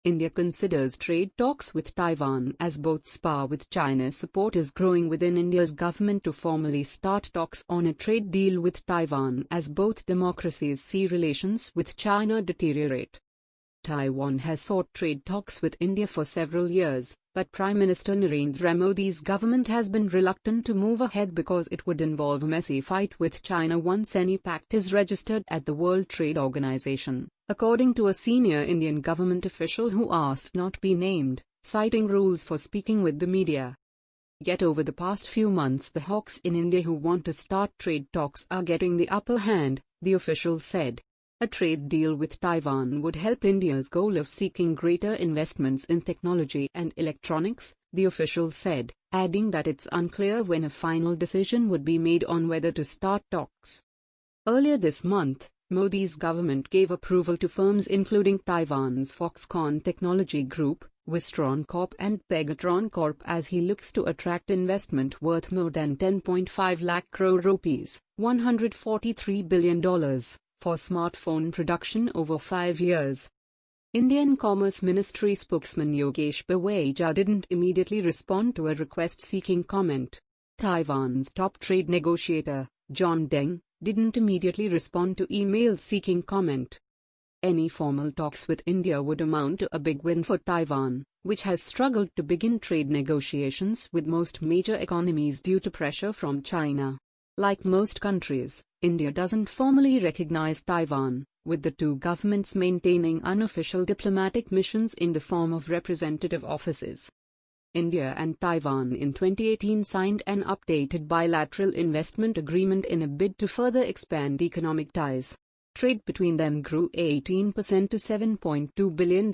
India considers trade talks with Taiwan as both spar with China. Support is growing within India's government to formally start talks on a trade deal with Taiwan as both democracies see relations with China deteriorate. Taiwan has sought trade talks with India for several years, but Prime Minister Narendra Modi's government has been reluctant to move ahead because it would involve a messy fight with China once any pact is registered at the World Trade Organization, according to a senior Indian government official who asked not to be named, citing rules for speaking with the media. Yet over the past few months the hawks in India who want to start trade talks are getting the upper hand, the official said. A trade deal with Taiwan would help India's goal of seeking greater investments in technology and electronics, the official said, adding that it's unclear when a final decision would be made on whether to start talks. Earlier this month, Modi's government gave approval to firms including Taiwan's Foxconn Technology Group, Wistron Corp and Pegatron Corp as he looks to attract investment worth more than 10.5 lakh crore rupees, $143 billion. For smartphone production over 5 years. Indian Commerce Ministry spokesman Yogesh Baweja didn't immediately respond to a request seeking comment. Taiwan's top trade negotiator, John Deng, didn't immediately respond to emails seeking comment. Any formal talks with India would amount to a big win for Taiwan, which has struggled to begin trade negotiations with most major economies due to pressure from China. Like most countries, India doesn't formally recognize Taiwan, with the two governments maintaining unofficial diplomatic missions in the form of representative offices. India and Taiwan in 2018 signed an updated bilateral investment agreement in a bid to further expand economic ties. Trade between them grew 18% to $7.2 billion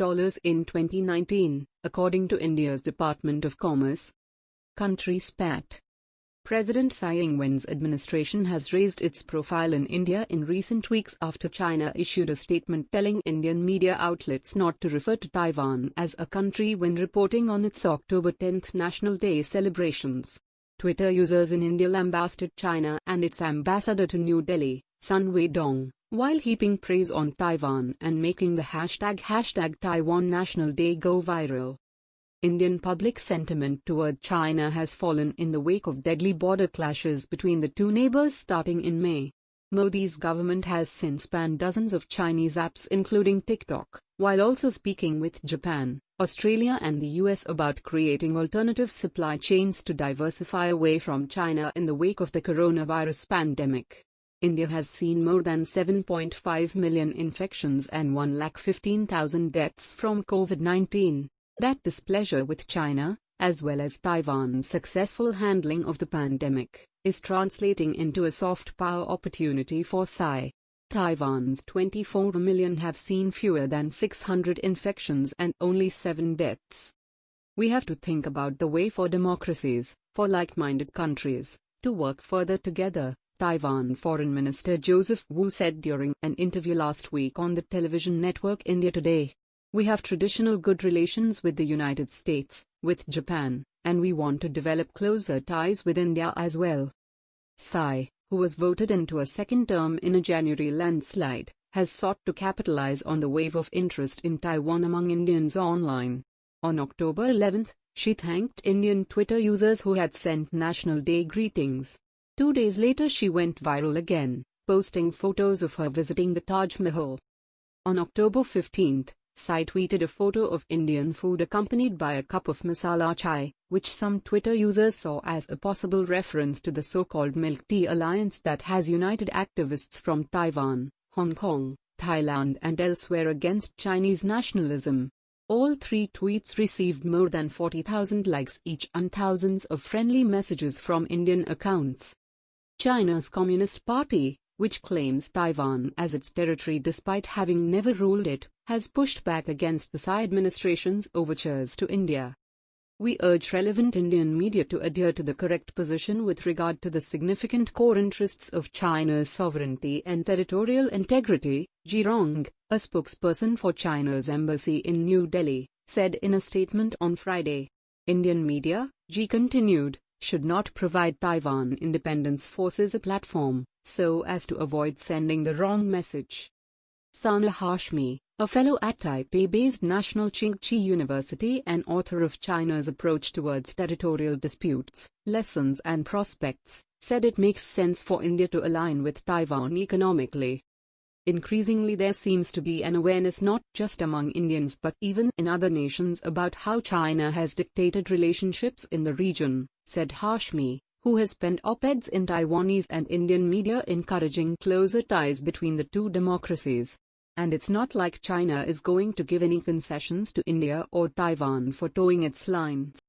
in 2019, according to India's Department of Commerce. Country spat. President Tsai Ing-wen's administration has raised its profile in India in recent weeks after China issued a statement telling Indian media outlets not to refer to Taiwan as a country when reporting on its October 10 National Day celebrations. Twitter users in India lambasted China and its ambassador to New Delhi, Sun Weidong, while heaping praise on Taiwan and making the hashtag Taiwan National Day go viral. Indian public sentiment toward China has fallen in the wake of deadly border clashes between the two neighbors starting in May. Modi's government has since banned dozens of Chinese apps including TikTok, while also speaking with Japan, Australia and the US about creating alternative supply chains to diversify away from China in the wake of the coronavirus pandemic. India has seen more than 7.5 million infections and 115,000 deaths from COVID-19. That displeasure with China, as well as Taiwan's successful handling of the pandemic, is translating into a soft power opportunity for Tsai. Taiwan's 24 million have seen fewer than 600 infections and only 7 deaths. We have to think about the way for democracies, for like-minded countries, to work further together, Taiwan Foreign Minister Joseph Wu said during an interview last week on the television network India Today. We have traditional good relations with the United States, with Japan, and we want to develop closer ties with India as well. Tsai, who was voted into a second term in a January landslide, has sought to capitalize on the wave of interest in Taiwan among Indians online. On October 11, she thanked Indian Twitter users who had sent National Day greetings. 2 days later she went viral again, posting photos of her visiting the Taj Mahal. On October 15, Tsai tweeted a photo of Indian food accompanied by a cup of masala chai, which some Twitter users saw as a possible reference to the so-called Milk Tea Alliance that has united activists from Taiwan, Hong Kong, Thailand and elsewhere against Chinese nationalism. All 3 tweets received more than 40,000 likes each and thousands of friendly messages from Indian accounts. China's Communist Party, which claims Taiwan as its territory despite having never ruled it, has pushed back against the Tsai administration's overtures to India. We urge relevant Indian media to adhere to the correct position with regard to the significant core interests of China's sovereignty and territorial integrity, Ji Rong, a spokesperson for China's embassy in New Delhi, said in a statement on Friday. Indian media, Ji continued, should not provide Taiwan independence forces a platform, so as to avoid sending the wrong message. Sana Hashmi, a fellow at Taipei-based National Tsinghua University and author of China's Approach Towards Territorial Disputes, Lessons and Prospects, said it makes sense for India to align with Taiwan economically. Increasingly there seems to be an awareness not just among Indians but even in other nations about how China has dictated relationships in the region, said Hashmi, who has penned op-eds in Taiwanese and Indian media encouraging closer ties between the two democracies. And it's not like China is going to give any concessions to India or Taiwan for towing its lines.